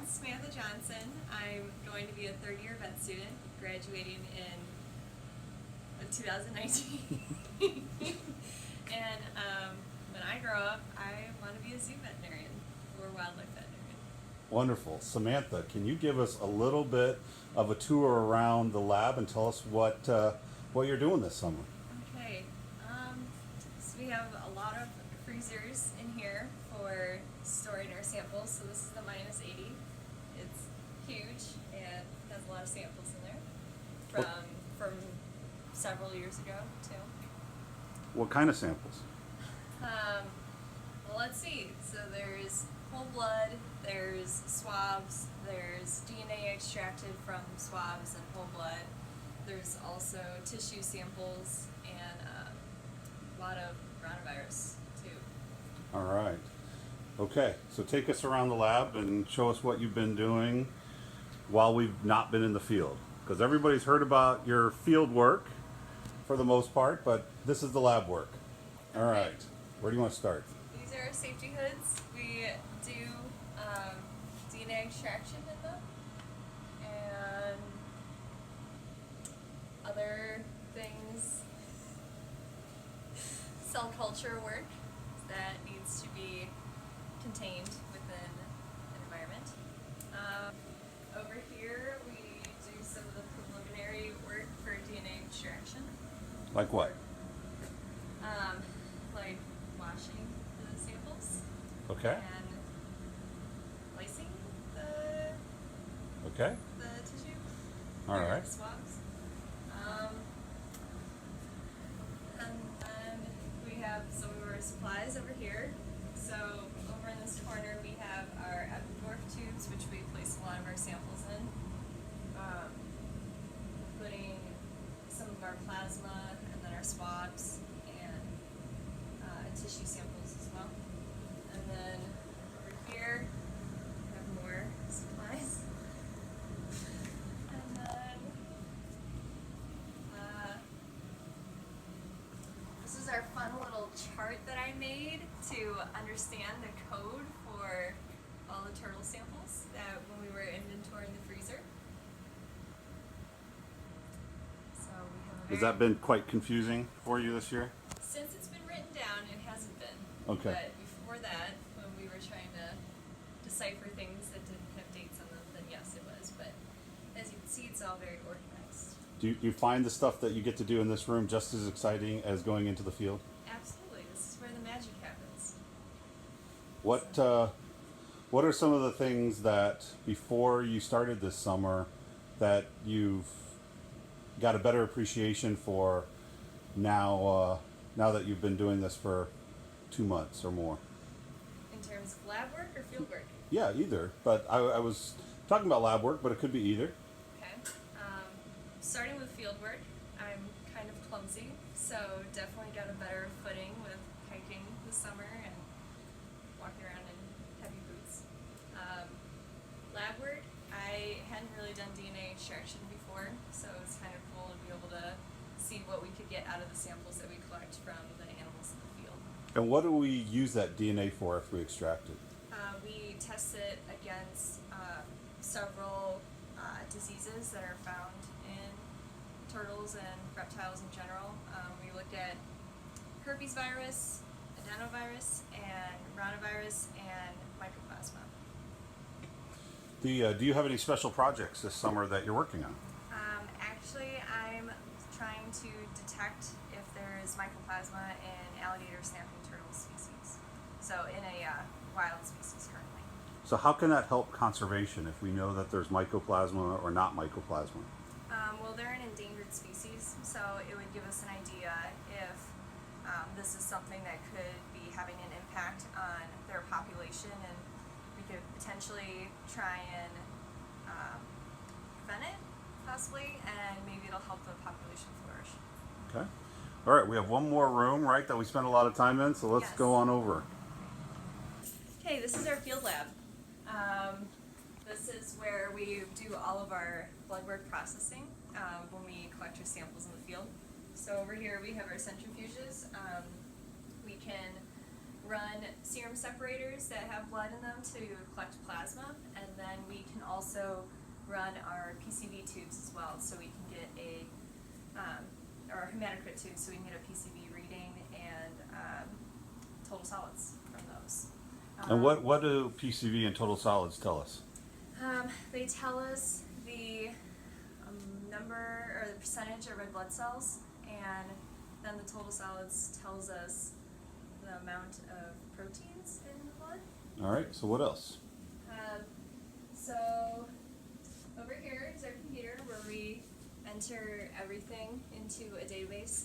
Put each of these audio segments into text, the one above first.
name's Samantha Johnson. I'm going to be a third-year vet student, graduating in 2019. And when I grow up, I want to be a zoo veterinarian or wildlife veterinarian. Wonderful. Samantha, can you give us a little bit of a tour around the lab and tell us what you're doing this summer? Okay, so we have a lot of freezers in here for storing our samples. So this is the minus 80. It's huge and has a lot of samples in there from several years ago too. What kind of samples? Well, let's see. So there's whole blood, there's swabs, there's DNA extracted from swabs and whole blood. There's also tissue samples and a lot of coronavirus too. All right. Okay, so take us around the lab and show us what you've been doing while we've not been in the field. Because everybody's heard about your field work for the most part, but this is the lab work. All right, where do you want to start? These are our safety hoods. We do DNA extraction in them and other things, cell culture work that needs to be contained within an environment. Over here we do some of the preliminary work for DNA extraction. Like what? Like washing the samples Okay. and lacing Okay. the tissue. All or right. the swabs. And then we have some of our supplies over here. So over in this corner we have our Epidorf tubes, which we place a lot of our samples in, including some of our plasma and then our swabs and tissue samples as well. And then over here we have more supplies. And then this is our fun little chart that I made to understand the code for all the turtle samples that when we were inventorying the freezer. So we have a Has very, that been quite confusing for you this year? since it's been written down, it hasn't been. Okay. But before that, when we were trying to decipher things that didn't have dates on them, then yes, it was. But as you can see, it's all very organized. Do you find the stuff that you get to do in this room just as exciting as going into the field? Absolutely, this is where the magic happens. What are some of the things that before you started this summer that you've got a better appreciation for now that you've been doing this for 2 months or more? In terms of lab work or field work? Yeah, either. But I was talking about lab work, but it could be either. Okay. Starting with field work, I'm kind of clumsy, so definitely got a better footing with hiking this summer and walking around in heavy boots. Lab work, I hadn't really done DNA extraction before, so it's kind of cool to be able to see what we could get out of the samples that we collect from the animals in the field. And what do we use that DNA for if we extract it? We test it against several diseases that are found in turtles and reptiles in general. We looked at herpes virus, adenovirus, and rhinovirus, and mycoplasma. Do you have any special projects this summer that you're working on? Actually, I'm trying to detect if there is mycoplasma in alligator snapping turtle species. So in a wild species currently. So how can that help conservation if we know that there's mycoplasma or not mycoplasma? Well, they're an endangered species, so it would give us an idea if this is something that could be having an impact on their population, and we could potentially try and prevent it, possibly, and maybe it'll help the population flourish. Okay. All right, we have one more room, right, that we spend a lot of time in, so let's Yes. go on over. Okay, this is our field lab. This is where we do all of our blood work processing when we collect our samples in the field. So over here we have our centrifuges. We can run serum separators that have blood in them to collect plasma, and then we can also run our PCV tubes as well, so we can get or hematocrit tubes, so we can get a PCV reading and total solids from those. And what do PCV and total solids tell us? They tell us the number or the percentage of red blood cells, and then the total solids tells us the amount of proteins in the blood. All right, so what else? So over here is our computer where we enter everything into a database.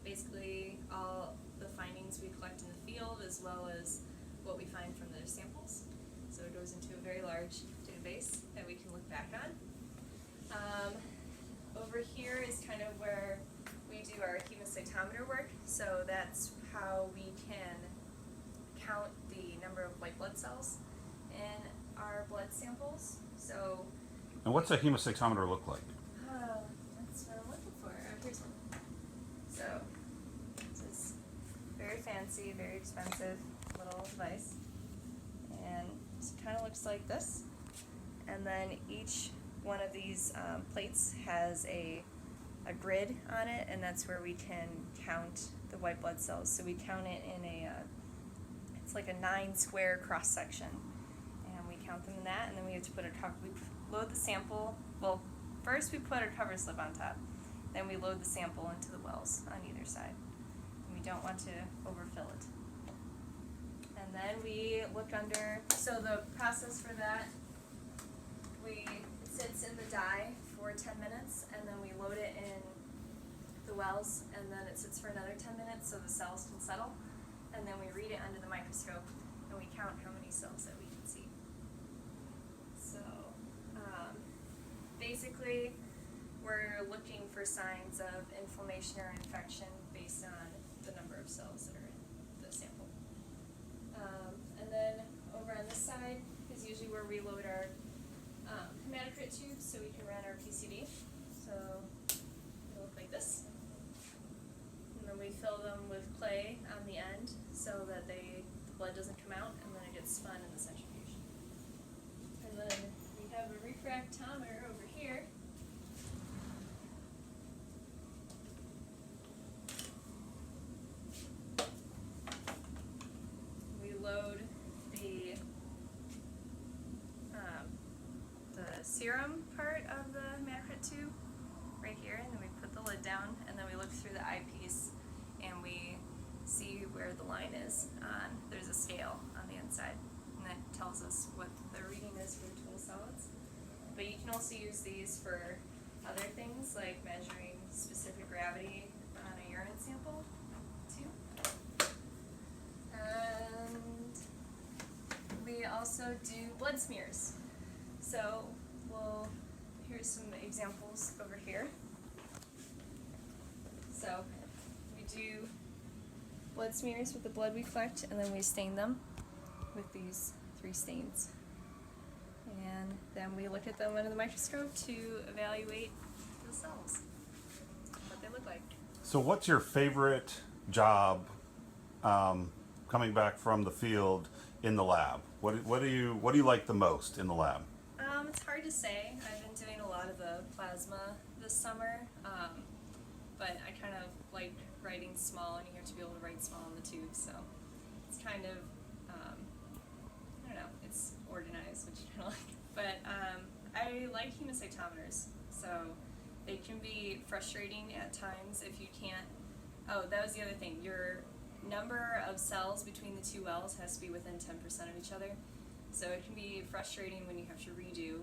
Basically all the findings we collect in the field as well as what we find from the samples. So it goes into a very large database that we can look back on. Over here is kind of where we do our hemocytometer work. So that's how we can count the number of white blood cells in our blood samples. So And what's a hemocytometer look like? that's what I'm looking for. Here's one. So this is very fancy, very expensive little device, and it kind of looks like this. And then each one of these plates has a grid on it, and that's where we can count the white blood cells. So we count it in it's like a 9 square cross section, and we count them in that, and then we have to put we load the sample. Well, first we put our cover slip on top, then we load the sample into the wells on either side. And we don't want to overfill it. And then we look under, so the process for that, it sits in the dye for 10 minutes, and then we load it in the wells, and then it sits for another 10 minutes so the cells can settle, and then we read it under the microscope, and we count how many cells that we can see. So basically we're looking for signs of inflammation or infection based on the number of cells that are in the sample. And then over on this side is usually where we load our hematocrit tubes so we can run our PCV. So they look like this. And then we fill them with clay on the end so that the blood doesn't come out, and then it gets spun in the centrifuge. And then we have a refractometer over here. We load the serum part of the hematocrit tube right here, and then we put the lid down, and then we look through the eyepiece and we see where the line is on, there's a scale on the inside, and that tells us what the reading is for the total solids. But you can also use these for other things like measuring specific gravity on a urine sample too. And we also do blood smears. So here's some examples over here. So we do blood smears with the blood we collect, and then we stain them with these 3 stains. And then we look at them under the microscope to evaluate the cells, what they look like. So what's your favorite job coming back from the field in the lab? What do you like the most in the lab? It's hard to say. I've been doing a lot of the plasma this summer, but I kind of like writing small, and you have to be able to write small in the tube, so it's kind of, I don't know, it's organized, which I kind of like. But I like hemocytometers, so they can be frustrating at times if you can't, that was the other thing, your number of cells between the 2 wells has to be within 10% of each other. So it can be frustrating when you have to redo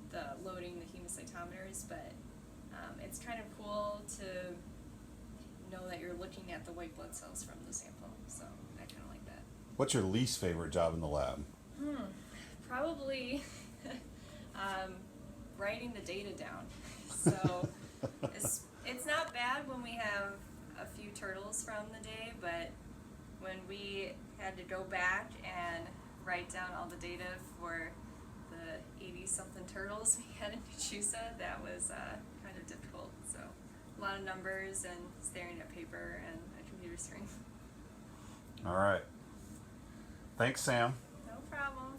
the loading the hemocytometers, but it's kind of cool to know that you're looking at the white blood cells from the sample. So I kind of like that. What's your least favorite job in the lab? Probably writing the data down. So it's not bad when we have a few turtles from the day, but when we had to go back and write down all the data for the 80-something turtles we had in Kachusa, that was kind of difficult. So a lot of numbers and staring at paper and a computer screen. All right. Thanks, Sam. No problem.